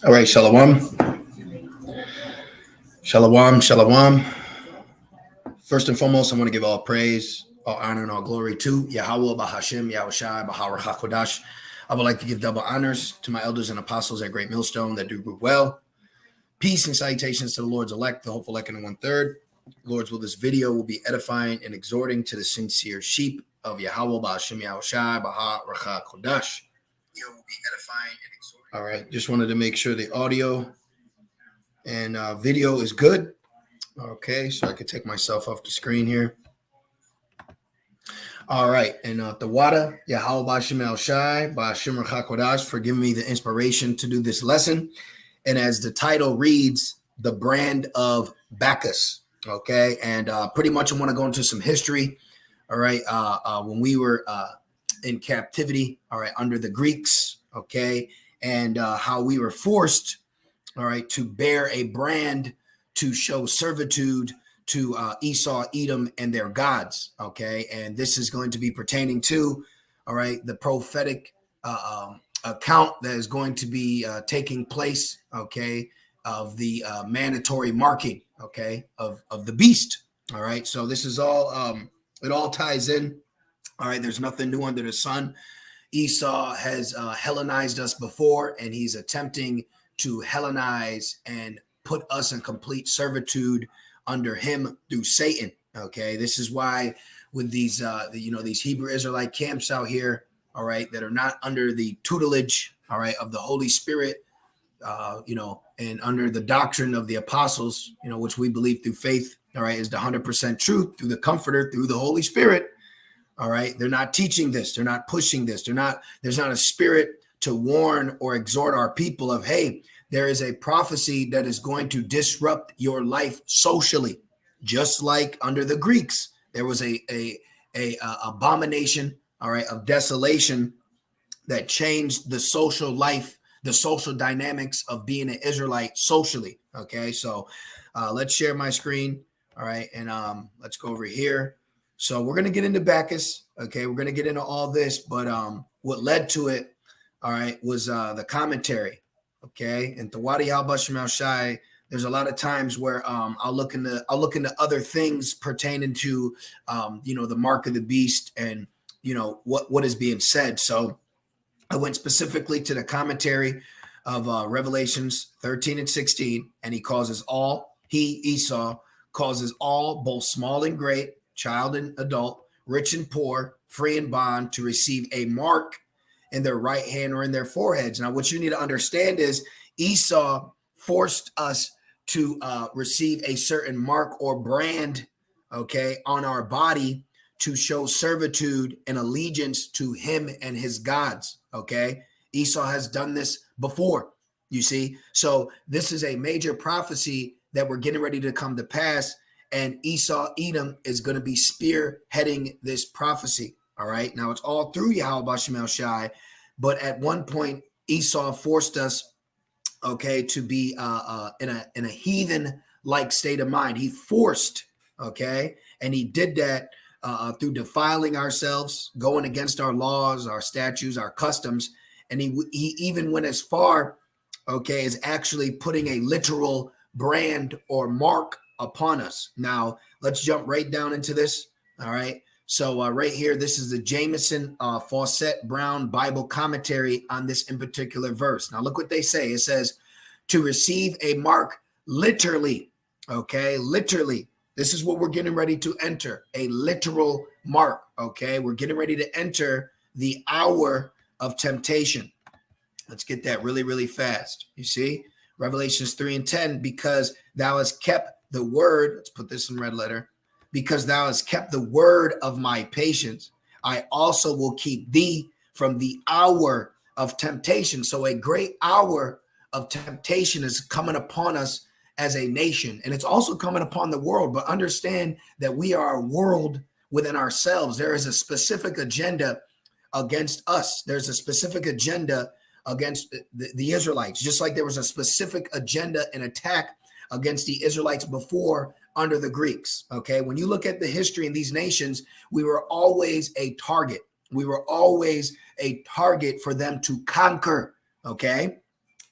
All right, shalom. Shalom, shalom. First and foremost, I want to give all praise, all honor, and all glory to Yahweh, Bahashim, Yahushai, Bahar HaKodash. I would like to give double honors to my elders and apostles at Great Millstone that do group well. Peace and salutations to the Lord's elect, the hopeful elect and 1/3. Lord's will, this video will be edifying and exhorting to the sincere sheep of Yahweh, Bahashim, Yahushai, Bahar HaKodash. All right, just wanted to make sure the audio and video is good. Okay, so I could take myself off the screen here. All right, and the Wada, Yahweh Bashim El Shai, Bashim Rachakodash, for giving me the inspiration to do this lesson. And as the title reads, the Brand of Bacchus. Okay, and pretty much I want to go into some history. All right, when we were in captivity, all right, under the Greeks, okay, and how we were forced, all right, to bear a brand to show servitude to Esau, Edom, and their gods, okay? And this is going to be pertaining to, all right, the prophetic account that is going to be taking place, okay, of the mandatory marking, okay, of the beast, all right? So this is all, it all ties in, all right? There's nothing new under the sun. Esau has Hellenized us before, and he's attempting to Hellenize and put us in complete servitude under him through Satan. Okay, this is why with these, these Hebrew Israelite camps out here, all right, that are not under the tutelage, all right, of the Holy Spirit, and under the doctrine of the apostles, which we believe through faith, all right, is the 100% truth through the Comforter, through the Holy Spirit. All right, they're not teaching this, they're not pushing this, there's not a spirit to warn or exhort our people of, hey, there is a prophecy that is going to disrupt your life socially, just like under the Greeks. There was a abomination, all right, of desolation that changed the social life, the social dynamics of being an Israelite socially. Okay, so let's share my screen, all right, and let's go over here. So we're going to get into Bacchus, okay? We're going to get into all this, but what led to it, all right, was the commentary, okay? And Tawadi al-Bashim al-Shai, there's a lot of times where I'll look into other things pertaining to, the mark of the beast and, what is being said. So I went specifically to the commentary of Revelations 13 and 16, and Esau, causes all, both small and great, child and adult, rich and poor, free and bond, to receive a mark in their right hand or in their foreheads. Now, what you need to understand is Esau forced us to receive a certain mark or brand, okay, on our body to show servitude and allegiance to him and his gods, okay? Esau has done this before, you see? So this is a major prophecy that we're getting ready to come to pass. And Esau, Edom, is going to be spearheading this prophecy. All right. Now, it's all through Yahweh Bashim El Shai. But at one point, Esau forced us, okay, to be in a heathen-like state of mind. He forced, okay, and he did that through defiling ourselves, going against our laws, our statutes, our customs. And he even went as far, okay, as actually putting a literal brand or mark upon us. Now, let's jump right down into this. All right. So right here, this is the Jameson Fawcett Brown Bible commentary on this in particular verse. Now, look what they say. It says, to receive a mark literally. Okay. Literally. This is what we're getting ready to enter, a literal mark. Okay. We're getting ready to enter the hour of temptation. Let's get that really, really fast. You see, Revelations 3 and 10, because thou hast kept the word, let's put this in red letter, because thou hast kept the word of my patience, I also will keep thee from the hour of temptation. So a great hour of temptation is coming upon us as a nation, and it's also coming upon the world. But understand that we are a world within ourselves. There is a specific agenda against us. There's a specific agenda against the Israelites, just like there was a specific agenda and attack against the Israelites before under the Greeks. Okay, when you look at the history in these nations, we were always a target. We were always a target for them to conquer. Okay.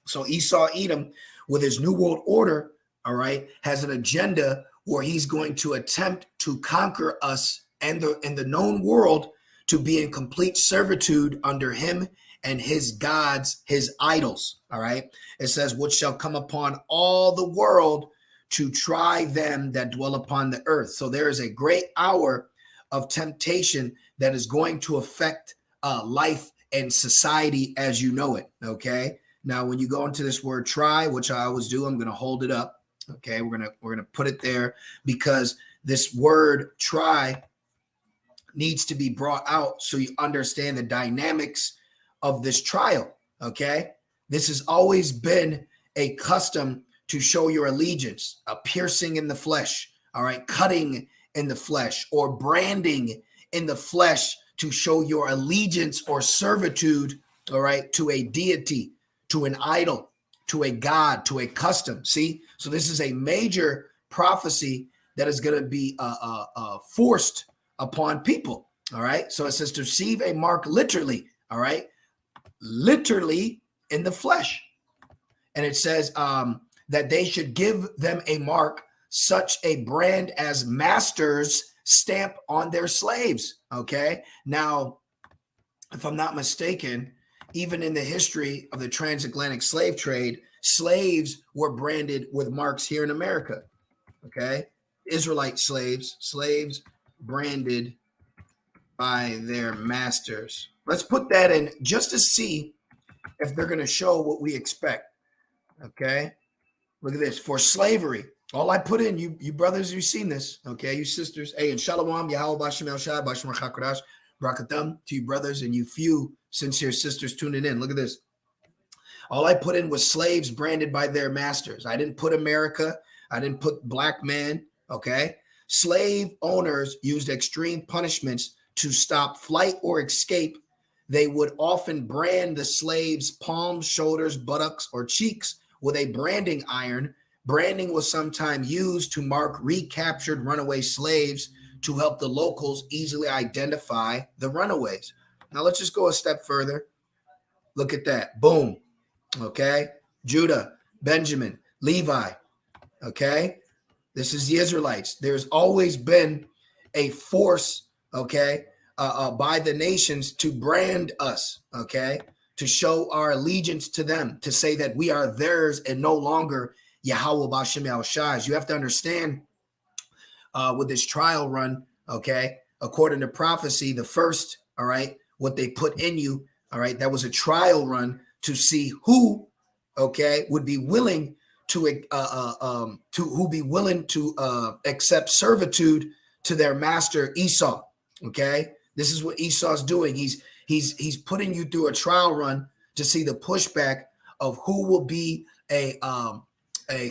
So Esau Edom, with his New World Order, all right, has an agenda where he's going to attempt to conquer us and the known world to be in complete servitude under him and his gods, his idols. All right. It says, which shall come upon all the world to try them that dwell upon the earth. So there is a great hour of temptation that is going to affect life and society as you know it. Okay. Now, when you go into this word try, which I always do, I'm going to hold it up. Okay. We're going to put it there because this word try needs to be brought out so you understand the dynamics of this trial. Okay. This has always been a custom to show your allegiance, a piercing in the flesh. All right. Cutting in the flesh or branding in the flesh to show your allegiance or servitude. All right. To a deity, to an idol, to a god, to a custom. See, so this is a major prophecy that is going to be forced upon people. All right. So it says to receive a mark literally. All right. Literally in the flesh. And it says that they should give them a mark, such a brand as masters stamp on their slaves. Okay. Now, if I'm not mistaken, even in the history of the transatlantic slave trade, slaves were branded with marks here in America. Okay. Israelite slaves branded by their masters. Let's put that in just to see if they're going to show what we expect. Okay. Look at this. For slavery, all I put in, you brothers, you've seen this. Okay. You sisters. Hey, and Shalom, Yahweh Bashem El Shai, Bashem HaKadosh, Brakatham to you brothers and you few sincere sisters tuning in. Look at this. All I put in was slaves branded by their masters. I didn't put America. I didn't put black man. Okay. Slave owners used extreme punishments to stop flight or escape. They would often brand the slaves' palms, shoulders, buttocks, or cheeks with a branding iron. Branding was sometimes used to mark recaptured runaway slaves to help the locals easily identify the runaways. Now let's just go a step further. Look at that. Boom. Okay. Judah, Benjamin, Levi. Okay. This is the Israelites. There's always been a force, okay, by the nations to brand us, okay, to show our allegiance to them, to say that we are theirs and no longer Yahweh Bashem El Shai. You have to understand with this trial run, okay, according to prophecy, the first, all right, what they put in you, all right, that was a trial run to see who, okay, would be willing to accept servitude to their master Esau. Okay, this is what Esau's doing. He's putting you through a trial run to see the pushback of who will be a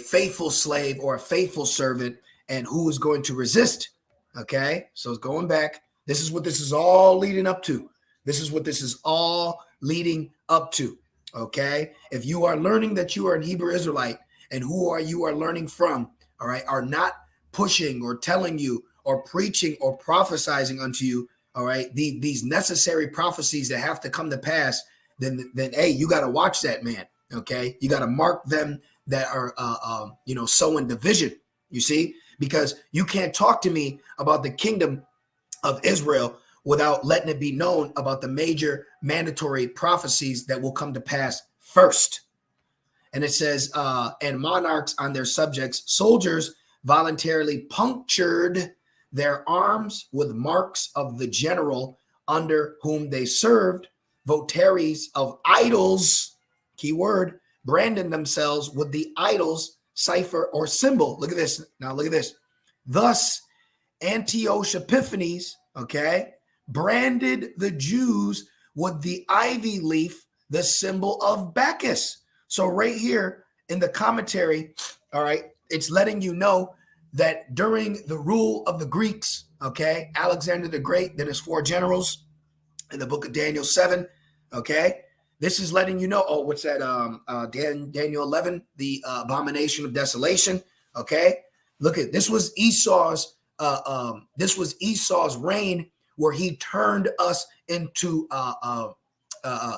faithful slave or a faithful servant and who is going to resist. Okay, so it's going back. This is what this is all leading up to. This is what this is all leading up to. Okay, if you are learning that you are an Hebrew Israelite and who you are learning from, all right, are not pushing or telling you or preaching or prophesying unto you, all right, these necessary prophecies that have to come to pass, then hey, you got to watch that, man. Okay, you got to mark them that are sowing division. You see, because you can't talk to me about the kingdom of Israel without letting it be known about the major mandatory prophecies that will come to pass first. And it says, and monarchs on their subjects, soldiers voluntarily punctured their arms with marks of the general under whom they served, votaries of idols, key word, branding themselves with the idol's cipher or symbol. Look at this. Now look at this. Thus, Antiochus Epiphanes, okay, branded the Jews with the ivy leaf, the symbol of Bacchus. So right here in the commentary, all right, it's letting you know that during the rule of the Greeks, okay, Alexander the Great, then his 4 generals in the book of Daniel 7, okay, this is letting you know, oh, what's that, Daniel 11, the abomination of desolation, okay, look at, this was Esau's reign where he turned us into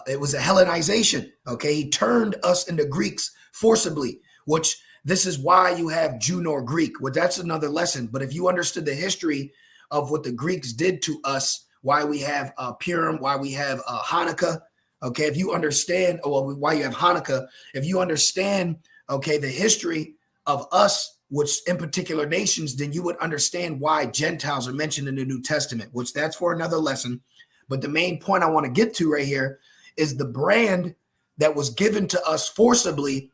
it was a Hellenization. Okay, he turned us into Greeks forcibly, which this is why you have Jew nor Greek. Well, that's another lesson. But if you understood the history of what the Greeks did to us, why we have Purim, why we have Hanukkah, okay, if you understand, well, why you have Hanukkah, if you understand, okay, the history of us, which in particular nations, then you would understand why Gentiles are mentioned in the New Testament, which that's for another lesson. But the main point I want to get to right here is the brand that was given to us forcibly,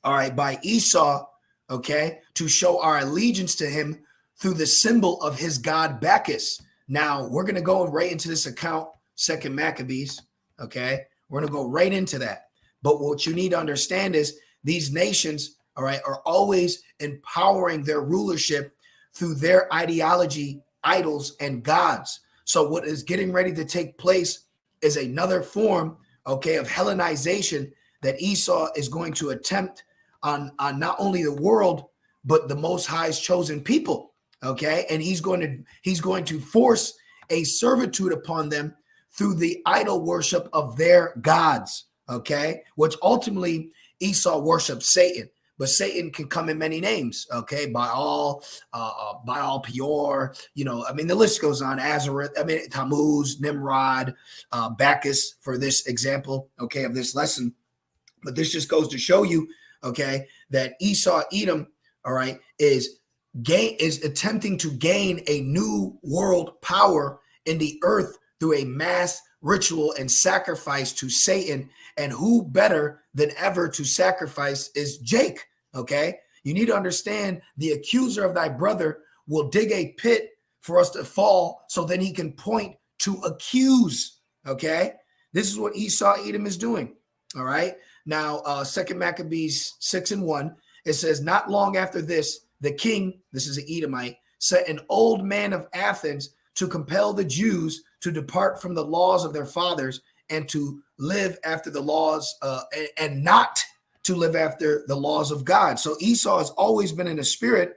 all right, by Esau, okay, to show our allegiance to him through the symbol of his god Bacchus. Now, we're going to go right into this account, 2nd Maccabees, okay? We're going to go right into that. But what you need to understand is these nations, all right, are always empowering their rulership through their ideology, idols, and gods. So what is getting ready to take place is another form, okay, of Hellenization that Esau is going to attempt on not only the world, but the Most High's chosen people, okay? And he's going to force a servitude upon them through the idol worship of their gods, okay? Which ultimately Esau worships Satan. But Satan can come in many names, okay? Baal Peor, you know, I mean, the list goes on. Azareth, I mean, Tammuz, Nimrod, Bacchus, for this example, okay, of this lesson. But this just goes to show you, okay, that Esau, Edom, all right, is attempting to gain a new world power in the earth through a mass ritual and sacrifice to Satan. And who better than ever to sacrifice is Jake, okay? You need to understand the accuser of thy brother will dig a pit for us to fall so then he can point to accuse, okay? This is what Esau, Edom is doing, all right? Now, 2nd Maccabees 6:1, it says, not long after this, the king, this is an Edomite, set an old man of Athens to compel the Jews to depart from the laws of their fathers and to live after the laws and not to live after the laws of God. So Esau has always been in a spirit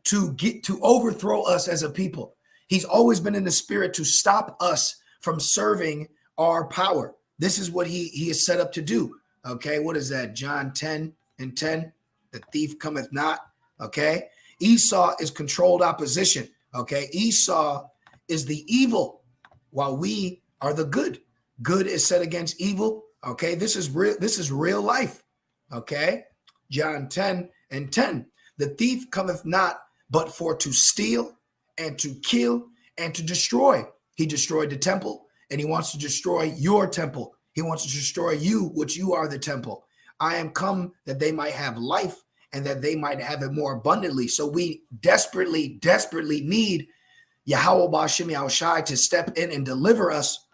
to overthrow us as a people. He's always been in the spirit to stop us from serving our power. This is what he is set up to do. Okay, what is that? John 10:10. The thief cometh not. Okay, Esau is controlled opposition. Okay, Esau is the evil while we are the good. Good is set against evil. Okay, this is real. This is real life. Okay, John 10:10. The thief cometh not but for to steal and to kill and to destroy. He destroyed the temple and he wants to destroy your temple. He wants to destroy you, which you are the temple. I am come that they might have life and that they might have it more abundantly. So we desperately need Yahweh Ba'Shem Yahushai to step in and deliver us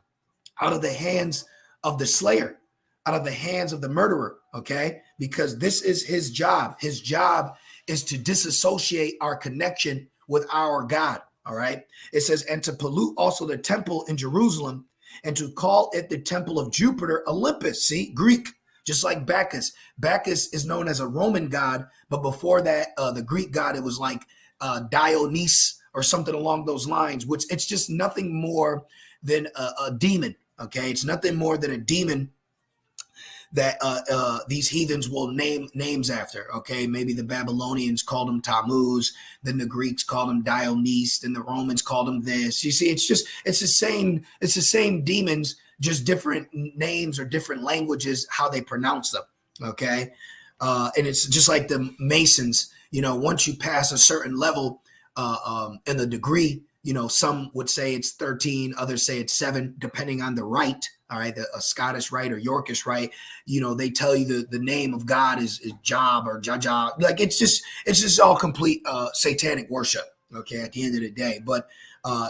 out of the hands of the slayer, out of the hands of the murderer, okay? Because this is his job. His job is to disassociate our connection with our God, all right? It says, and to pollute also the temple in Jerusalem and to call it the temple of Jupiter Olympus. See, Greek, just like Bacchus. Bacchus is known as a Roman god, but before that, the Greek god, it was like Dionysus or something along those lines, which it's just nothing more than a demon, okay? It's nothing more than a demon that these heathens will name names after, okay? Maybe the Babylonians called him Tammuz, then the Greeks called him Dionysus, then the Romans called him this. You see, it's the same demons, just different names or different languages, how they pronounce them, okay? And it's just like the Masons, you know, once you pass a certain level in the degree, you know, some would say it's 13, others say it's 7, depending on the rite. All right, a Scottish rite or Yorkish rite, you know, they tell you the name of God is Job or Jaja. Like it's just all complete satanic worship. Okay, at the end of the day, but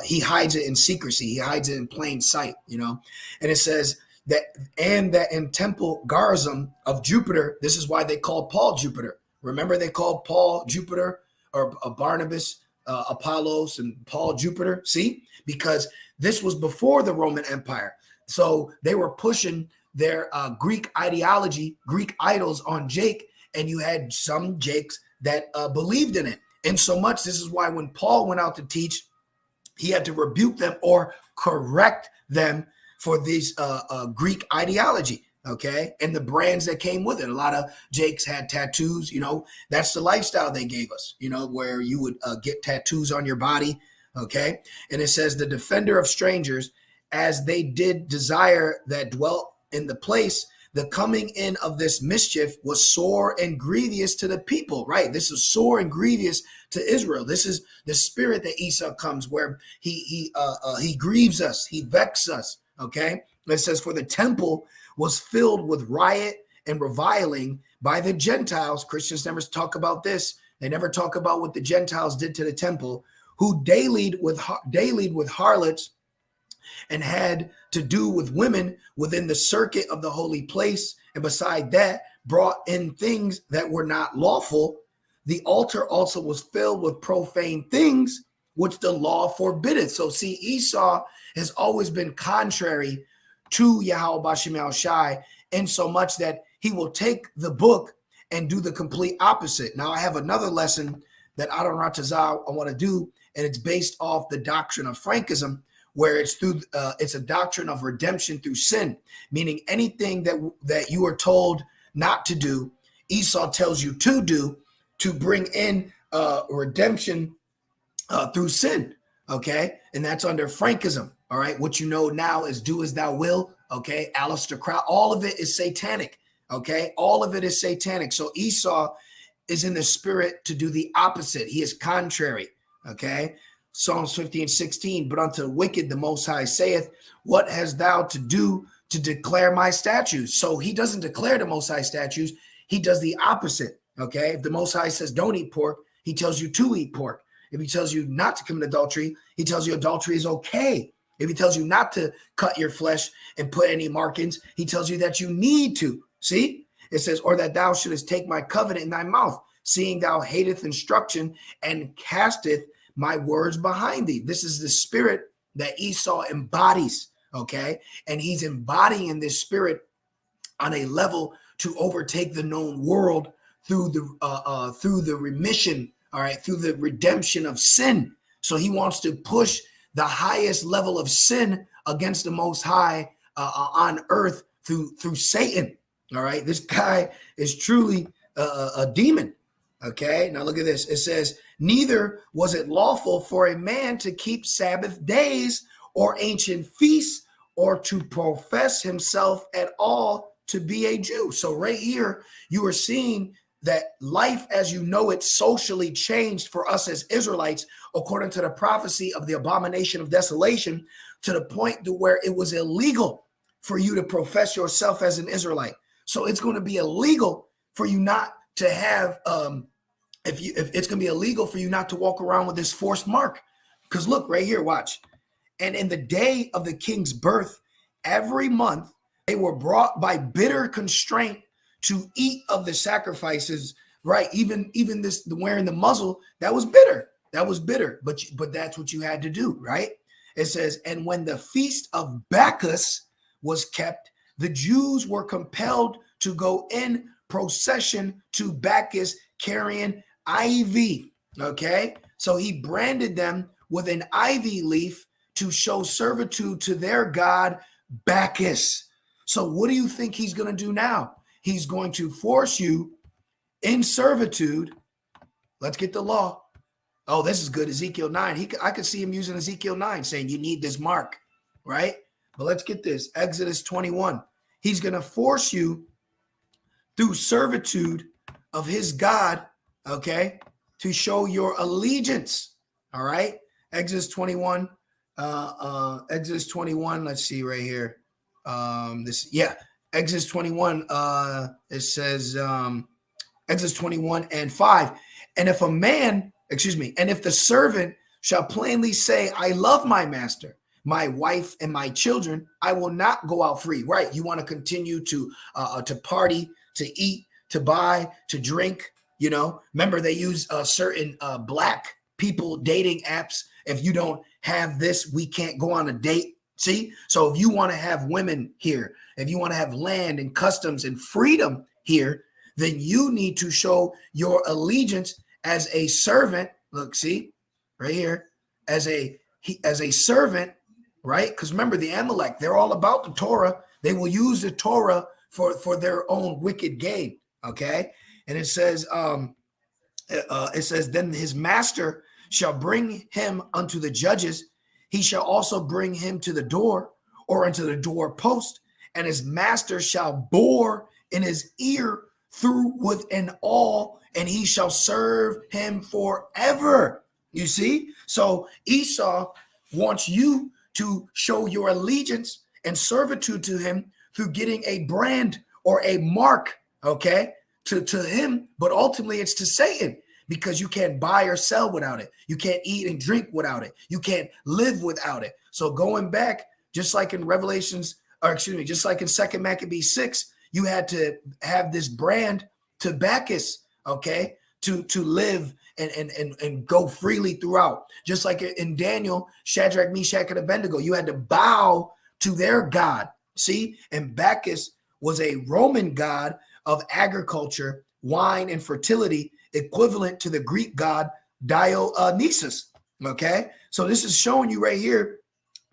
he hides it in secrecy. He hides it in plain sight. You know, and it says that in Temple Garzum of Jupiter. This is why they called Paul Jupiter. Remember, they called Paul Jupiter or Barnabas Apollos and Paul Jupiter. See, because this was before the Roman Empire. So they were pushing their Greek ideology, Greek idols on Jake, and you had some Jakes that believed in it. And so much, this is why when Paul went out to teach, he had to rebuke them or correct them for this Greek ideology. Okay. And the brands that came with it. A lot of Jakes had tattoos, that's the lifestyle they gave us, where you would get tattoos on your body. Okay. And it says the defender of strangers, as they did desire that dwelt in the place, the coming in of this mischief was sore and grievous to the people, right? This is sore and grievous to Israel. This is the spirit that Esau comes, where he grieves us, he vexes us. Okay. It says, for the temple was filled with riot and reviling by the Gentiles. Christians never talk about this. They never talk about what the Gentiles did to the temple, who dallied with harlots and had to do with women within the circuit of the holy place. And beside that, brought in things that were not lawful. The altar also was filled with profane things, which the law forbiddeth. So see, Esau has always been contrary to Yahweh Bashem Al Shai, in so much that he will take the book and do the complete opposite. Now, I have another lesson that Adon Ratazah I want to do, and it's based off the doctrine of Frankism, where it's a doctrine of redemption through sin, meaning anything that you are told not to do, Esau tells you to do, to bring in redemption through sin. Okay, and that's under Frankism. All right, what you know now is do as thou will. Okay, Alistair Crowd, all of it is satanic. Okay, all of it is satanic. So Esau is in the spirit to do the opposite. He is contrary. Okay, Psalms 50:16. But unto the wicked the Most High saith, what hast thou to do to declare my statutes? So he doesn't declare the Most High statutes. He does the opposite. Okay, if the Most High says don't eat pork, he tells you to eat pork. If he tells you not to commit adultery, he tells you adultery is okay. If he tells you not to cut your flesh and put any markings, he tells you that you need to. See? It says, or that thou shouldest take my covenant in thy mouth, seeing thou hateth instruction and casteth my words behind thee. This is the spirit that Esau embodies, okay? And he's embodying this spirit on a level to overtake the known world through the remission, all right, through the redemption of sin. So he wants to push the highest level of sin against the Most High on earth through Satan. All right, this guy is truly a demon. Okay, now look at this. It says, neither was it lawful for a man to keep Sabbath days or ancient feasts or to profess himself at all to be a Jew. So right here, you are seeing that life as you know it socially changed for us as Israelites, according to the prophecy of the abomination of desolation, to the point to where it was illegal for you to profess yourself as an Israelite. So it's going to be illegal for you not to have, if it's going to be illegal for you not to walk around with this forced mark. Because look right here, watch. And in the day of the king's birth, every month they were brought by bitter constraint to eat of the sacrifices, right? Even this, the wearing the muzzle, that was bitter. That was bitter, but that's what you had to do, right? It says, and when the feast of Bacchus was kept, the Jews were compelled to go in procession to Bacchus carrying ivy, okay? So he branded them with an ivy leaf to show servitude to their god, Bacchus. So what do you think he's going to do now? He's going to force you in servitude. Let's get the law. Oh, this is good. Ezekiel 9. I could see him using Ezekiel 9 saying you need this mark, right? But let's get this. Exodus 21. He's going to force you through servitude of his God, okay, to show your allegiance, all right? Exodus 21. Exodus 21. Let's see right here. Exodus 21, it says, Exodus 21 and 5. And if the servant shall plainly say, I love my master, my wife, and my children, I will not go out free. Right? You want to continue to party, to eat, to buy, to drink. You know, remember they use certain black people dating apps. If you don't have this, we can't go on a date. See, so if you want to have women here, if you want to have land and customs and freedom here, then you need to show your allegiance as a servant. Look, see right here, as a he as a servant, right? Because remember, the Amalek, they're all about the Torah. They will use the Torah for their own wicked gain. Okay. And it says, then his master shall bring him unto the judges. He shall also bring him to the door or unto the door post, and his master shall bore in his ear through with an awl, and he shall serve him forever. You see? So Esau wants you to show your allegiance and servitude to him through getting a brand or a mark, okay, to him, but ultimately it's to Satan, because you can't buy or sell without it. You can't eat and drink without it. You can't live without it. So going back, just like in just like in 2 Maccabees 6, you had to have this brand to Bacchus, okay, to live and go freely throughout. Just like in Daniel, Shadrach, Meshach, and Abednego, you had to bow to their God. See, and Bacchus was a Roman god of agriculture, wine, and fertility, equivalent to the Greek god Dionysus. Okay, so this is showing you right here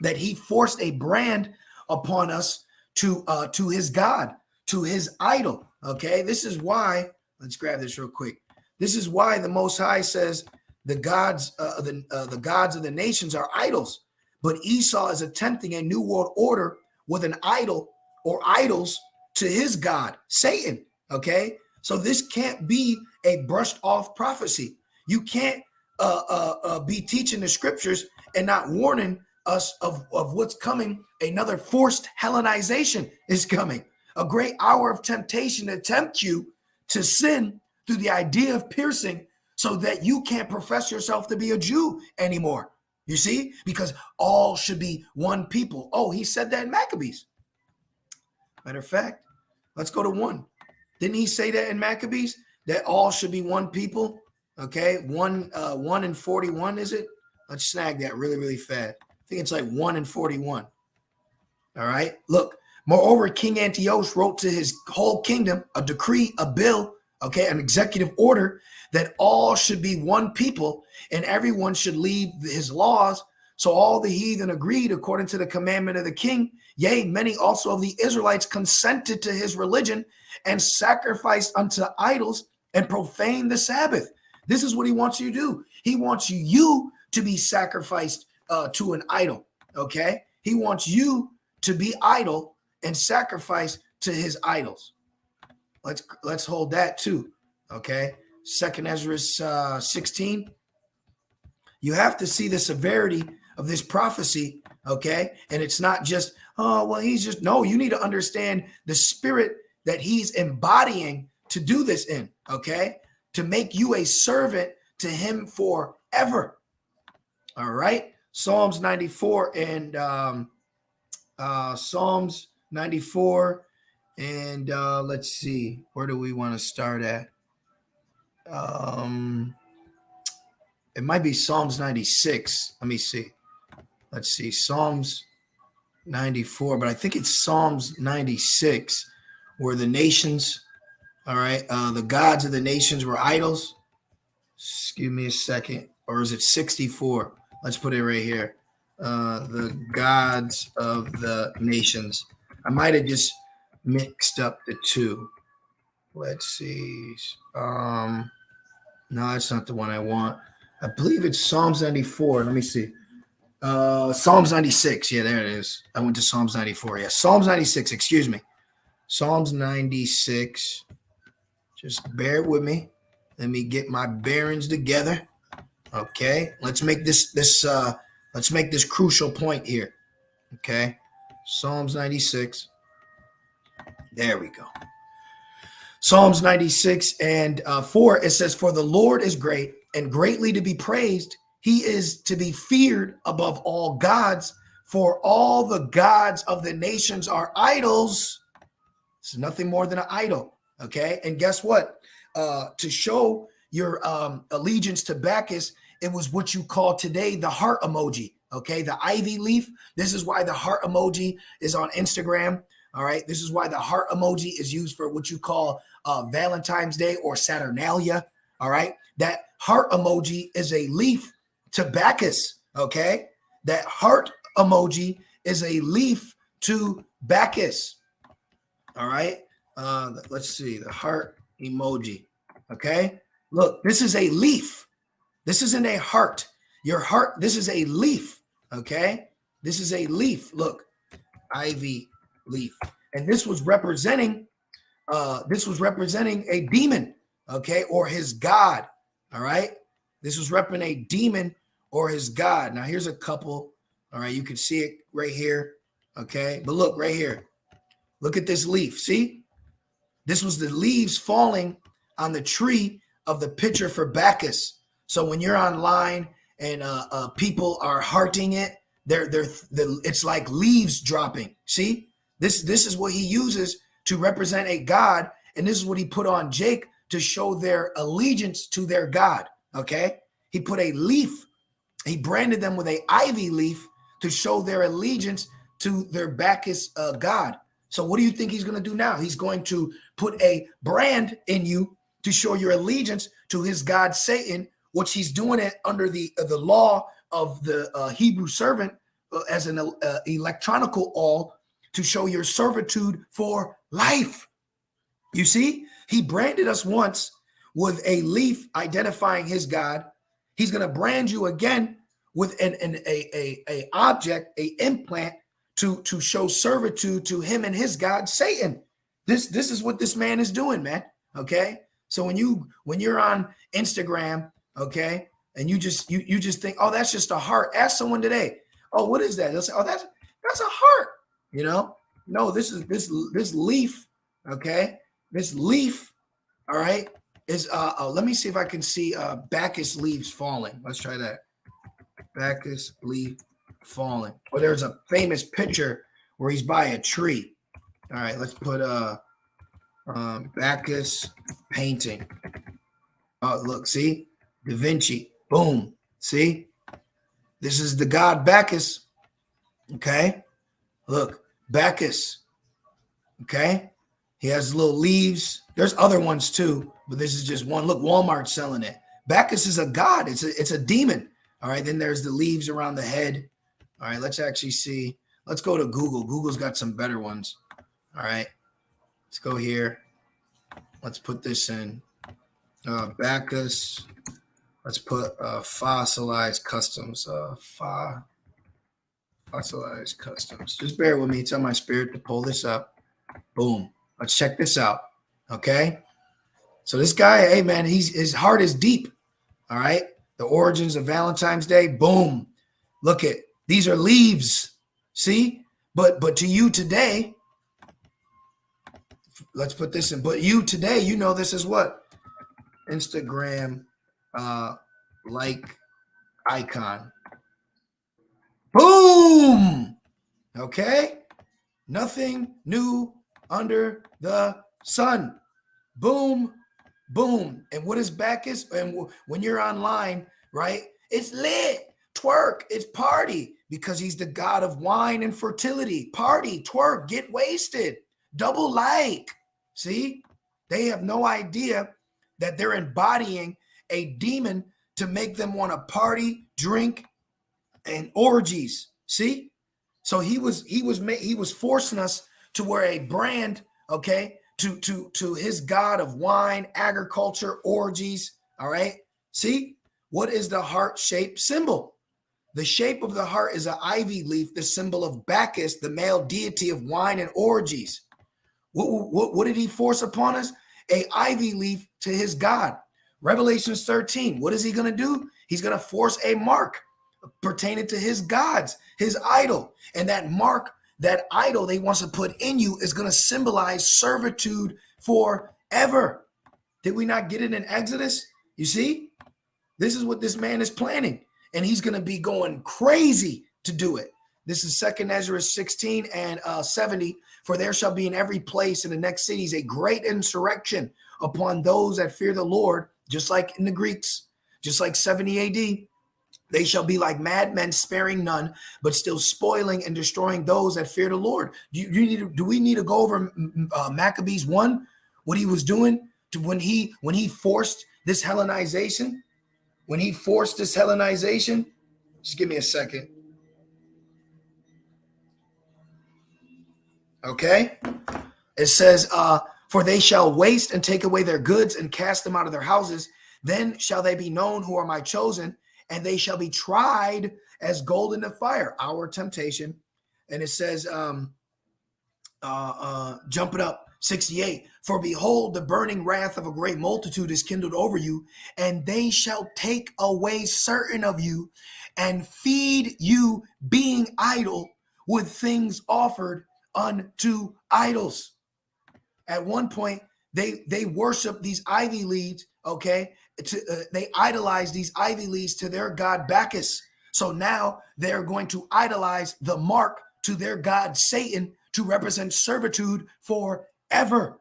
that he forced a brand upon us to his god, to his idol. Okay, this is why. Let's grab this real quick. This is why the Most High says the gods of the nations are idols, but Esau is attempting a new world order with an idol or idols to his god, Satan. Okay, so this can't be a brushed off prophecy. You can't be teaching the scriptures and not warning us of what's coming. Another forced Hellenization is coming. A great hour of temptation to tempt you to sin through the idea of piercing, so that you can't profess yourself to be a Jew anymore. You see, because all should be one people. Oh, he said that in Maccabees. Matter of fact, let's go to 1. Didn't he say that in Maccabees, that all should be one people? Okay, 1 and 41, is it? Let's snag that really, really fast. I think it's like 1 and 41. All right, look. Moreover, King Antiochus wrote to his whole kingdom a decree, a bill, okay, an executive order, that all should be one people and everyone should leave his laws. So all the heathen agreed according to the commandment of the king. Yea, many also of the Israelites consented to his religion and sacrificed unto idols and profaned the Sabbath. This is what he wants you to do. He wants you to be sacrificed to an idol, okay? He wants you to be idle and sacrifice to his idols. Let's hold that too, okay? 2 Ezra 16. You have to see the severity of this prophecy, okay? And it's not just, oh, well, no, you need to understand the spirit that he's embodying to do this in, okay? To make you a servant to him forever. All right? Psalms 94 and Psalms 94. And let's see, where do we want to start at? It might be Psalms 96. Let me see. Let's see, Psalms 94, but I think it's Psalms 96, where the nations, all right, the gods of the nations were idols. Excuse me a second. Or is it 64? Let's put it right here. The gods of the nations. I might have just mixed up the two. Let's see. No, that's not the one I want. I believe it's Psalms 94. Let me see. Psalms 96. Yeah, there it is. I went to Psalms 94. Yeah, Psalms 96. Excuse me. Psalms 96. Just bear with me. Let me get my bearings together. Okay. Let's make this crucial point here. Okay. Psalms 96. There we go. Psalms 96 and 4, it says, "For the Lord is great and greatly to be praised. He is to be feared above all gods, for all the gods of the nations are idols." It's nothing more than an idol. Okay. And guess what? To show your allegiance to Bacchus, it was what you call today the heart emoji. Okay. The ivy leaf. This is why the heart emoji is on Instagram. All right. This is why the heart emoji is used for what you call Valentine's Day or Saturnalia. All right. That heart emoji is a leaf to Bacchus. Okay. that heart emoji is a leaf to Bacchus. All right. Let's see the heart emoji. Okay. Look, this is a leaf. This isn't a heart. Your heart, this is a leaf. Okay. This is a leaf. Look, ivy leaf. And this was representing a demon, okay, or his god. All right. This was representing a demon or his god. Now here's a couple. All right, you can see it right here. Okay, but look right here. Look at this leaf. See, this was the leaves falling on the tree of the picture for Bacchus. So when you're online and people are hearting it, it's like leaves dropping. See, this is what he uses to represent a god, and this is what he put on Jake to show their allegiance to their god. Okay, he put a leaf. He branded them with a ivy leaf to show their allegiance to their Bacchus god. So what do you think he's going to do now? He's going to put a brand in you to show your allegiance to his god Satan, which he's doing it under the law of the Hebrew servant as an electronical all to show your servitude for life. You see, he branded us once with a leaf identifying his god. He's going to brand you again with an object, a implant to show servitude to him and his god Satan. This is what this man is doing, man. Okay, so when you're on Instagram, okay, and you just think, oh, that's just a heart. Ask someone today, oh, what is that? They'll say, oh, that's a heart. You know, no, this leaf. Okay, this leaf. All right, is let me see if I can see Bacchus leaves falling. Let's try that. Bacchus leaf falling. Or there's a famous picture where he's by a tree. All right, let's put Bacchus painting. Oh, look, see? Da Vinci. Boom. See? This is the god Bacchus. Okay? Look, Bacchus. Okay? He has little leaves. There's other ones too, but this is just one. Look, Walmart's selling it. Bacchus is a god. It's a demon. All right, then there's the leaves around the head. All right, let's actually see. Let's go to Google. Google's got some better ones. All right, let's go here. Let's put this in. Bacchus. Let's put fossilized customs. Fossilized customs. Just bear with me. Tell my spirit to pull this up. Boom. Let's check this out. Okay. So this guy, hey man, his heart is deep. All right. The origins of Valentine's Day. Boom. Look at these are leaves. See? But to you today, let's put this in. But you today, you know this is what? Instagram like icon. Boom. Okay. Nothing new under the sun. Boom. Boom. And what is Bacchus? And when you're online, right? It's lit. Twerk. It's party because he's the god of wine and fertility. Party, twerk, get wasted. Double like. See? They have no idea that they're embodying a demon to make them want to party, drink, and orgies. See? So he was forcing us to wear a brand, okay, to his god of wine, agriculture, orgies. All right. See, what is the heart-shaped symbol? The shape of the heart is an ivy leaf, the symbol of Bacchus, the male deity of wine and orgies. What did he force upon us? A ivy leaf to his god. Revelations 13. What is he going to do? He's going to force a mark pertaining to his gods, his idol. And that mark, that idol they wants to put in you is going to symbolize servitude forever. Did we not get it in Exodus? You see, this is what this man is planning. And he's going to be going crazy to do it. This is 2 Ezra 16 and 70. For there shall be in every place in the next cities a great insurrection upon those that fear the Lord, just like in the Greeks, just like 70 AD. They shall be like madmen, sparing none, but still spoiling and destroying those that fear the Lord. Do we need to go over Maccabees 1, what he was doing to when he forced this Hellenization? When he forced this Hellenization, just give me a second. Okay. It says, for they shall waste and take away their goods and cast them out of their houses. Then shall they be known who are my chosen, and they shall be tried as gold in the fire, our temptation. And it says, jump it up, 68. For behold, the burning wrath of a great multitude is kindled over you, and they shall take away certain of you and feed you, being idle, with things offered unto idols. At one point, they worship these ivy leaves, okay? They idolize these ivy leaves to their god Bacchus. So now they're going to idolize the mark to their god Satan to represent servitude forever.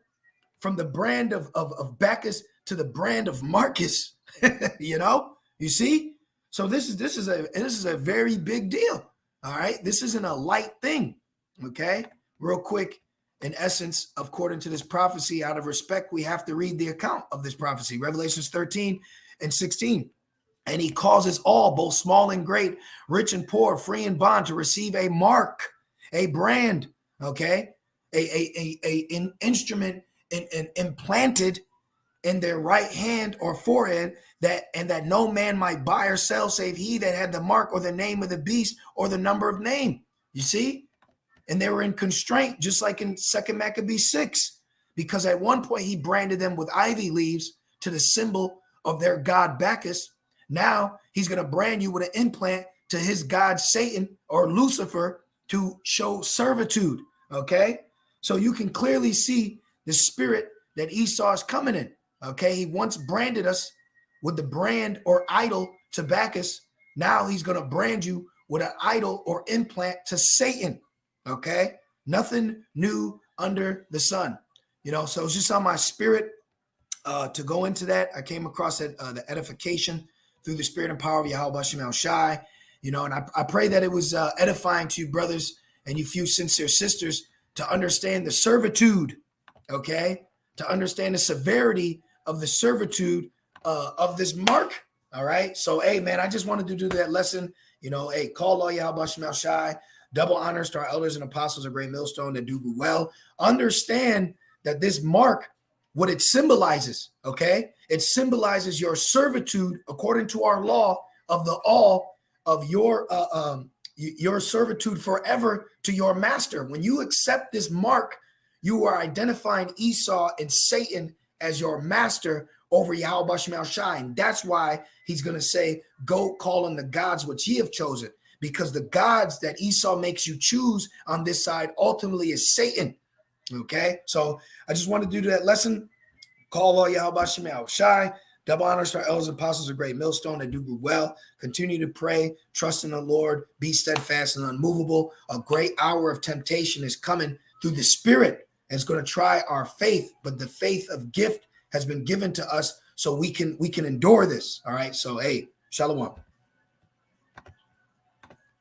From the brand of Bacchus to the brand of Marcus. You see? So this is a very big deal. All right. This isn't a light thing. Okay. Real quick. In essence, according to this prophecy, out of respect, we have to read the account of this prophecy, Revelations 13 and 16. And he causes all, both small and great, rich and poor, free and bond, to receive a mark, a brand, okay, an instrument implanted in their right hand or forehead, that no man might buy or sell save he that had the mark or the name of the beast or the number of name. You see? And they were in constraint, just like in 2 Maccabees 6, because at one point he branded them with ivy leaves to the symbol of their god Bacchus. Now he's going to brand you with an implant to his god Satan or Lucifer to show servitude. Okay, so you can clearly see the spirit that Esau is coming in. Okay, he once branded us with the brand or idol to Bacchus. Now he's going to brand you with an idol or implant to Satan. Okay, nothing new under the sun. So it's just on my spirit to go into that. I came across it, the edification through the spirit and power of Yahweh Shem Shai. And I pray that it was edifying to you, brothers, and you few sincere sisters, to understand the servitude, okay, to understand the severity of the servitude of this mark. All right. So, hey, man, I just wanted to do that lesson. Hey, call all Yahweh Shem Shai. Double honors to our elders and apostles of Great Millstone that do well. Understand that this mark, what it symbolizes, okay? It symbolizes your servitude according to our law of the all of your servitude forever to your master. When you accept this mark, you are identifying Esau and Satan as your master over Yahweh Shem Shai. And that's why he's going to say, go call on the gods which ye have chosen. Because the gods that Esau makes you choose on this side ultimately is Satan. Okay, so I just wanted to do that lesson. Call all Yahweh Shem Shai. Double honors to our elders and apostles of Great Millstone that do well. Continue to pray, trust in the Lord, be steadfast and unmovable. A great hour of temptation is coming through the Spirit, and it's going to try our faith. But the faith of gift has been given to us, so we can endure this. All right. So, hey, shalom.